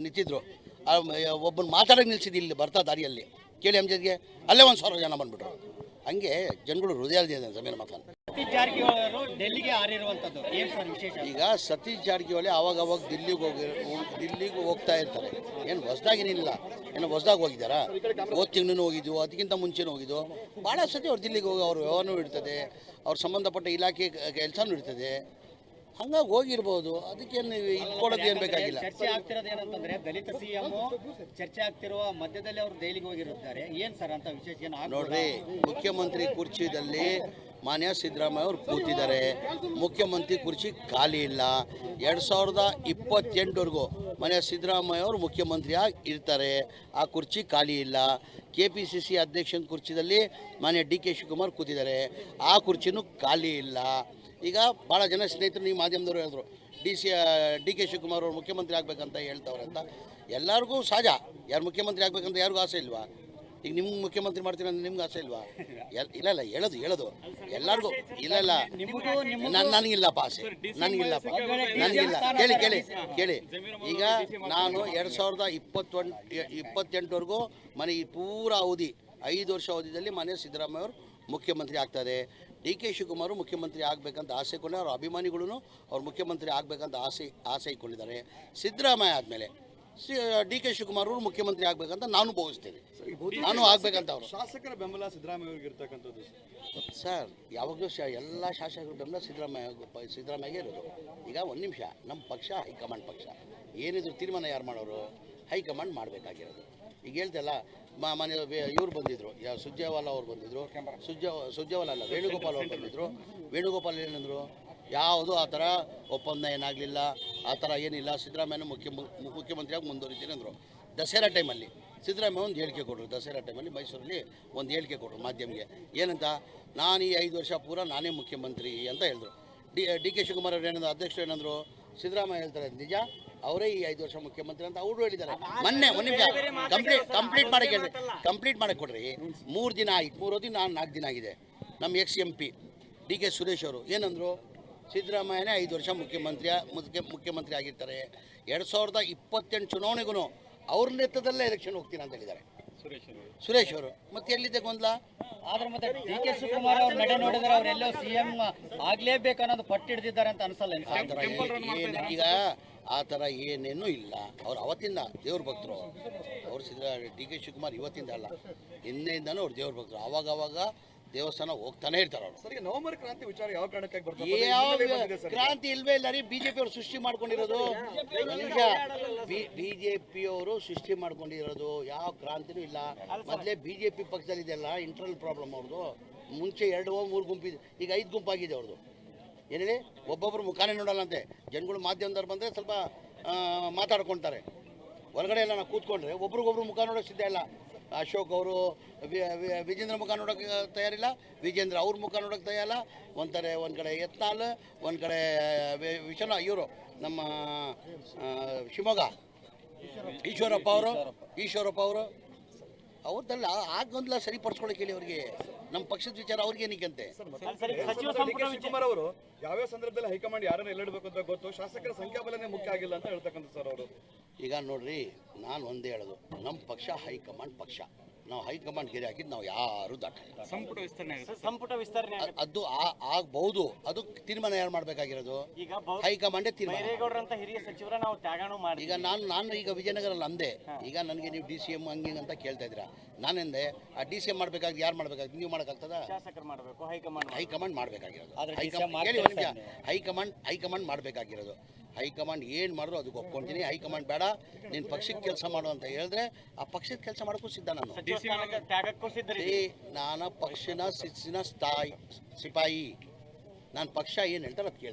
ನಿಂತಿದ್ರು ಒಬ್ಬನ ಮಾತಾಡೋಕೆ ನಿಲ್ಸಿದ್ದು ಇಲ್ಲಿ ಬರ್ತಾ ದಾರಿಯಲ್ಲಿ ಕೇಳಿ ಎಂಜೆಗೆ ಅಲ್ಲೇ 1,000 ಜನ ಬಂದ್ಬಿಟ್ರು. ಹಂಗೆ ಜನಗಳು ಹೃದಯದಿಂದ ಜಮೀನು ಮಾತಾಡ. ಸತೀಶ್ ಜಾರಕಿಹೊಳಿ ಅವರು ಡೆಲ್ಲಿಗೆ ಹಾರಿರುವಂಥದ್ದು ಏನು ಸರ್ ವಿಶೇಷ? ಈಗ ಸತೀಶ್ ಜಾರಕಿಹೊಳಿ ಆವಾಗ ದಿಲ್ಲಿಗೆ ಹೋಗ್ತಾ ಇರ್ತಾರೆ. ಏನು ಹೊಸದಾಗೇನಿಲ್ಲ, ಏನು ಹೊಸದಾಗಿ ಹೋಗಿದ್ದಾರಾ? ಹೋದ ತಿಂಗಳು ಹೋಗಿದ್ದು, ಅದಕ್ಕಿಂತ ಮುಂಚೆನೂ ಹೋಗಿದ್ದು. ಭಾಳ ಸತಿ ಅವ್ರು ದಿಲ್ಲಿಗೆ ಹೋಗಿ ಅವ್ರ ವ್ಯವಹಾರನೂ ಇರ್ತದೆ, ಅವ್ರ ಸಂಬಂಧಪಟ್ಟ ಇಲಾಖೆ ಕೆಲಸನೂ ಇರ್ತದೆ. ಹಂಗಾಗಿ ಹೋಗಿರ್ಬೋದು, ಅದಕ್ಕೇನು ಇಟ್ಕೊಳ್ಳೋದು ಏನು ಬೇಕಾಗಿಲ್ಲ. ಚರ್ಚೆ ಆಗ್ತಿರೋದು ಏನಂತಂದ್ರೆ ದಲಿತ ಸಿಎಂ ಚರ್ಚೆ ಆಗ್ತಿರುವ ಮಧ್ಯದಲ್ಲಿ ಅವರು ದೆಹಲಿಗೆ ಹೋಗಿರುತ್ತಾರೆ. ಏನು ಸರ್ ಅಂತ ವಿಶೇಷ ಏನು? ನೋಡ್ರಿ, ಮುಖ್ಯಮಂತ್ರಿ ಕುರ್ಚಿದಲ್ಲಿ ಮಾನ್ಯ ಸಿದ್ದರಾಮಯ್ಯ ಅವರು ಕೂತಿದ್ದಾರೆ. ಮುಖ್ಯಮಂತ್ರಿ ಕುರ್ಚಿ ಖಾಲಿ ಇಲ್ಲ. 2028ವರೆಗೂ ಮಾನ್ಯ ಸಿದ್ದರಾಮಯ್ಯ ಅವರು ಮುಖ್ಯಮಂತ್ರಿಯಾಗಿ ಇರ್ತಾರೆ. ಆ ಕುರ್ಚಿ ಖಾಲಿ ಇಲ್ಲ. KPCC ಅಧ್ಯಕ್ಷನ ಕುರ್ಚಿದಲ್ಲಿ ಮಾನ್ಯ DK ಶಿವಕುಮಾರ್ ಕೂತಿದ್ದಾರೆ. ಆ ಕುರ್ಚಿನೂ ಖಾಲಿ ಇಲ್ಲ. ಈಗ ಭಾಳ ಜನ ಸ್ನೇಹಿತರು ನೀವು ಮಾಧ್ಯಮದವರು ಹೇಳಿದ್ರು DK ಶಿವಕುಮಾರ್ ಅವರು ಮುಖ್ಯಮಂತ್ರಿ ಆಗಬೇಕಂತ ಹೇಳ್ತವ್ರೆ ಅಂತ. ಎಲ್ಲರಿಗೂ ಸಹಜ, ಯಾರು ಮುಖ್ಯಮಂತ್ರಿ ಆಗಬೇಕಂತ ಯಾರಿಗೂ ಆಸೆ ಇಲ್ವಾ? ಈಗ ನಿಮ್ಗೆ ಮುಖ್ಯಮಂತ್ರಿ ಮಾಡ್ತೀನಿ ಅಂದ್ರೆ ನಿಮ್ಗೆ ಆಸೆ ಇಲ್ವಾ? ಇಲ್ಲ ಹೇಳೋದು ಎಲ್ಲರಿಗೂ ಇಲ್ಲ ನನಗಿಲ್ಲಪ್ಪ ಆಸೆ, ನನಗಿಲ್ಲ. ಕೇಳಿ ಈಗ ನಾನು 2028ವರೆಗೂ ಮನೆ ಪೂರ ಅವಧಿ 5 ವರ್ಷ ಅವಧಿಯಲ್ಲಿ ಮನೆ ಸಿದ್ದರಾಮಯ್ಯ ಅವರು ಮುಖ್ಯಮಂತ್ರಿ ಆಗ್ತಾರೆ. DK ಶಿವಕುಮಾರ್ ಮುಖ್ಯಮಂತ್ರಿ ಆಗಬೇಕಂತ ಆಸೆ ಕೊಂಡು ಅವ್ರ ಅಭಿಮಾನಿಗಳು ಅವ್ರು ಮುಖ್ಯಮಂತ್ರಿ ಆಗಬೇಕಂತ ಆಸೆ ಇಟ್ಕೊಂಡಿದ್ದಾರೆ. ಸಿದ್ದರಾಮಯ್ಯ ಆದಮೇಲೆ DK ಶಿವಕುಮಾರ್ ಅವರು ಮುಖ್ಯಮಂತ್ರಿ ಆಗಬೇಕಂತ ನಾನು ಭಾವಿಸ್ತೇನೆ. ನಾನು ಆಗಬೇಕಂತ ಅವರು ಶಾಸಕರ ಬೆಂಬಲ ಸಿದ್ದರಾಮಯ್ಯ ಅವರಿಗೆ ಇರ್ತಕ್ಕಂಥದ್ದು ಸರ್. ಯಾವಾಗಲೂ ಎಲ್ಲ ಶಾಸಕರ ಬೆಂಬಲ ಸಿದ್ದರಾಮಯ್ಯಗೆ ಇರೋದು. ಈಗ ಒಂದು ನಿಮಿಷ, ನಮ್ಮ ಪಕ್ಷ ಹೈಕಮಾಂಡ್ ಪಕ್ಷ. ಏನಿದ್ರು ತೀರ್ಮಾನ ಯಾರು ಮಾಡೋರು? ಹೈಕಮಾಂಡ್ ಮಾಡಬೇಕಾಗಿರೋದು. ಈಗ ಹೇಳ್ತಲ್ಲ, ಮನೆ ಇವ್ರು ಬಂದಿದ್ರು, ಸುರ್ಜೇವಾಲ ಅವ್ರು ಬಂದಿದ್ರು, ಸುರ್ಜೇವಾಲ ಅಲ್ಲ, ವೇಣುಗೋಪಾಲ್ ಅವ್ರು ಬಂದಿದ್ರು. ವೇಣುಗೋಪಾಲ್ ಏನಂದರು? ಯಾವುದೂ ಆ ಥರ ಒಪ್ಪಂದ ಏನಾಗಲಿಲ್ಲ, ಆ ಥರ ಏನಿಲ್ಲ, ಸಿದ್ದರಾಮಯ್ಯನ ಮುಖ್ಯಮಂತ್ರಿಯಾಗಿ ಮುಂದುವರಿತೀನಿ ಅಂದರು. ದಸರಾ ಟೈಮಲ್ಲಿ ಸಿದ್ದರಾಮಯ್ಯ ಒಂದು ಹೇಳಿಕೆ ಕೊಟ್ಟರು. ದಸರಾ ಟೈಮಲ್ಲಿ ಮೈಸೂರಲ್ಲಿ ಒಂದು ಹೇಳಿಕೆ ಕೊಟ್ಟರು ಮಾಧ್ಯಮಕ್ಕೆ. ಏನಂತ? ನಾನು ಈ 5 ವರ್ಷ ಪೂರ ನಾನೇ ಮುಖ್ಯಮಂತ್ರಿ ಅಂತ ಹೇಳಿದ್ರು. DK ಶಿವಕುಮಾರ್ ಅವರು ಏನಂದ್ರು, ಅಧ್ಯಕ್ಷರು ಏನಂದರು? ಸಿದ್ದರಾಮಯ್ಯ ಹೇಳ್ತಾರೆ ನಿಜ, ಅವರೇ ಈ 5 ವರ್ಷ ಮುಖ್ಯಮಂತ್ರಿ ಅಂತ ಅವರು ಹೇಳಿದ್ದಾರೆ. ಮೊನ್ನೆ ಒಂದು ನಿಮಿಷ ಕಂಪ್ಲೀಟ್ ಮಾಡಕ್ಕೆ ಕೊಡ್ರಿ. 3 ದಿನ ಆಯ್ತು, 3 ದಿನ 4 ದಿನ ಆಗಿದೆ. ನಮ್ಮ ex-MP DK ಸುರೇಶ್ ಅವರು ಏನಂದರು? ಸಿದ್ದರಾಮಯ್ಯನೇ 5 ವರ್ಷ ಮುಖ್ಯಮಂತ್ರಿ ಆಗಿರ್ತಾರೆ. 2028 ಚುನಾವಣೆಗೂ ಅವ್ರ ನೇತೃತ್ವದಲ್ಲೇ ಎಲೆಕ್ಷನ್ ಹೋಗ್ತೀನಿ ಅಂತ ಹೇಳಿದ್ದಾರೆ ಸುರೇಶ್ ಅವರು. ಮತ್ತೆ ಎಲ್ಲಿದೆ ಗೊಂದಲ? ಆದ್ರೆ ಮತ್ತೆ DK ಶಿವಕುಮಾರ್ ಅವ್ರ ನಡೆ ನೋಡಿದ್ರೆ ಅವರೆಲ್ಲೋ CM ಆಗ್ಲೇಬೇಕು ಅನ್ನೋದು ಪಟ್ಟು ಹಿಡಿದಿದ್ದಾರೆ ಅಂತ ಅನ್ಸಲ್ಲ? ಈಗ ಆ ಥರ ಏನೇನೂ ಇಲ್ಲ. ಅವ್ರು ಅವತ್ತಿಂದ ದೇವ್ರ ಭಕ್ತರು. ಅವ್ರು DK ಶಿವಕುಮಾರ್ ಇವತ್ತಿಂದ ಅಲ್ಲ, ಹಿಂದೆಯಿಂದನೂ ಅವ್ರು ದೇವ್ರ ಭಕ್ತರು. ಆವಾಗ ದೇವಸ್ಥಾನ ಹೋಗ್ತಾನೆ ಇರ್ತಾರೆ ಅವರು. ಸರಿ, ನವೆಂಬರ್ ಕ್ರಾಂತಿ ವಿಚಾರ ಯಾವ ಕಾರಣಕ್ಕೆ ಕ್ರಾಂತಿ ಇಲ್ವೇ ಇಲ್ಲ ರೀ. BJP ಅವರು ಸೃಷ್ಟಿ ಮಾಡ್ಕೊಂಡಿರೋದು. BJP ಅವರು ಸೃಷ್ಟಿ ಮಾಡ್ಕೊಂಡಿರೋದು. ಯಾವ ಕ್ರಾಂತಿನೂ ಇಲ್ಲ. ಮೊದಲೇ BJP ಪಕ್ಷದಲ್ಲಿ ಇದೆಲ್ಲ ಇಂಟರ್ನಲ್ ಪ್ರಾಬ್ಲಮ್ ಅವ್ರದ್ದು. ಮುಂಚೆ 2-3 ಗುಂಪಿದೆ, ಈಗ 5 ಗುಂಪಾಗಿದೆ ಅವ್ರದ್ದು. ಏನೇಳಿ ಒಬ್ಬೊಬ್ಬರು ಮುಖಾನೇ ನೋಡಲ್ಲಂತೆ. ಜನಗಳು ಮಾಧ್ಯಮದವ್ರು ಬಂದರೆ ಸ್ವಲ್ಪ ಮಾತಾಡ್ಕೊಳ್ತಾರೆ. ಹೊರಗಡೆ ಎಲ್ಲ ನಾವು ಕೂತ್ಕೊಂಡ್ರೆ ಒಬ್ರಿಗೊಬ್ರು ಮುಖ ನೋಡೋಕೆ ಸಿದ್ಧ ಇಲ್ಲ. ಅಶೋಕ್ ಅವರು ವಿಜೇಂದ್ರ ಮುಖ ನೋಡೋಕೆ ತಯಾರಿಲ್ಲ, ವಿಜೇಂದ್ರ ಅವ್ರ ಮುಖ ನೋಡೋಕೆ ತಯಾರಿಲ್ಲ. ಒಂದು ಕಡೆ ಯತ್ನಾಳ್, ಒಂದು ಕಡೆ ಇವರು ನಮ್ಮ ಶಿವಮೊಗ್ಗ ಈಶ್ವರಪ್ಪ ಅವರು ಅವ್ರದ್ದೆಲ್ಲ ಆಗೊಂದಲ್ಲ ಸರಿಪಡಿಸ್ಕೊಳಕ್ಕೆ ಹೇಳಿ ಅವ್ರಿಗೆ. ನಮ್ಮ ಪಕ್ಷದ ವಿಚಾರ ಅವ್ರಿಗೆ ಏನಕ್ಕಂತೆ? ಶಿವಕುಮಾರ್ ಅವರು ಯಾವ್ಯಾವ ಸಂದರ್ಭದಲ್ಲಿ ಹೈಕಮಾಂಡ್ ಯಾರನ್ನ ಎಲ್ಲಿಡಬೇಕು ಅಂತ ಗೊತ್ತು, ಶಾಸಕರ ಸಂಖ್ಯಾಬಲನೇ ಮುಖ್ಯ ಆಗಿಲ್ಲ ಅಂತ ಹೇಳ್ತಕ್ಕಂಥ ಸರ್ ಅವರು. ಈಗ ನೋಡ್ರಿ, ನಾನು ಒಂದೇ ಹೇಳೋದು, ನಮ್ಮ ಪಕ್ಷ ಹೈಕಮಾಂಡ್ ಪಕ್ಷ. ನಾವು ಹೈಕಮಾಂಡ್ ಗೆರೆ ಹಾಕಿದ್ದು ನಾವು ಯಾರು ದಾಖಲಿಲ್ಲ. ಸಂಪುಟ ವಿಸ್ತರಣೆ ಅದು ಆಗಬಹುದು. ಅದು ತೀರ್ಮಾನ ಯಾರು ಮಾಡಬೇಕಾಗಿರೋದು? ಹೈಕಮಾಂಡೇ ತೀರ್ಮಾನ. ಹಿರಿಯ ಸಚಿವರ ನಾವು ತ್ಯಾಗನೂ ಮಾಡಿ. ಈಗ ನಾನು ಈಗ ವಿಜಯನಗರಲ್ಲಿ ಅಂದೆ. ಈಗ ನನಗೆ ನೀವು DCM ಹಂಗೆ ಅಂತ ಕೇಳ್ತಾ ಇದ್ದೀರಾ. ನಾನೆಂದೆ ಆ DCM ಮಾಡಬೇಕಾಗಿ ಯಾರು ಮಾಡಬೇಕಾಗಿ? ನೀವು ಮಾಡೋಕ್ಕಾಗ್ತದ? ಶಾಸಕರು ಮಾಡಬೇಕು, ಹೈಕಮಾಂಡ್ ಮಾಡಬೇಕಾಗಿರೋದು. ಹೈಕಮಾಂಡ್ ಮಾಡಬೇಕಾಗಿರೋದು. ಹೈಕಮಾಂಡ್ ಏನು ಮಾಡಿದ್ರು ಅದಕ್ಕೆ ಒಪ್ಕೊಂತೀನಿ. ಹೈಕಮಾಂಡ್ ಬೇಡ, ನೀನು ಪಕ್ಷಕ್ಕೆ ಕೆಲಸ ಮಾಡು ಅಂತ ಹೇಳಿದ್ರೆ ಆ ಪಕ್ಷದ ಕೆಲಸ ಮಾಡೋಕ್ಕೂ ಸಿದ್ಧ ನಾನು. ನಾನು ಪಕ್ಷನ ಶಿಸ್ತಿನ ಸಿಪಾಯಿ. ನಾನು ಪಕ್ಷ ಏನು ಹೇಳ್ತಾರೆ ಅದು ಕೇಳ್ತೀನಿ.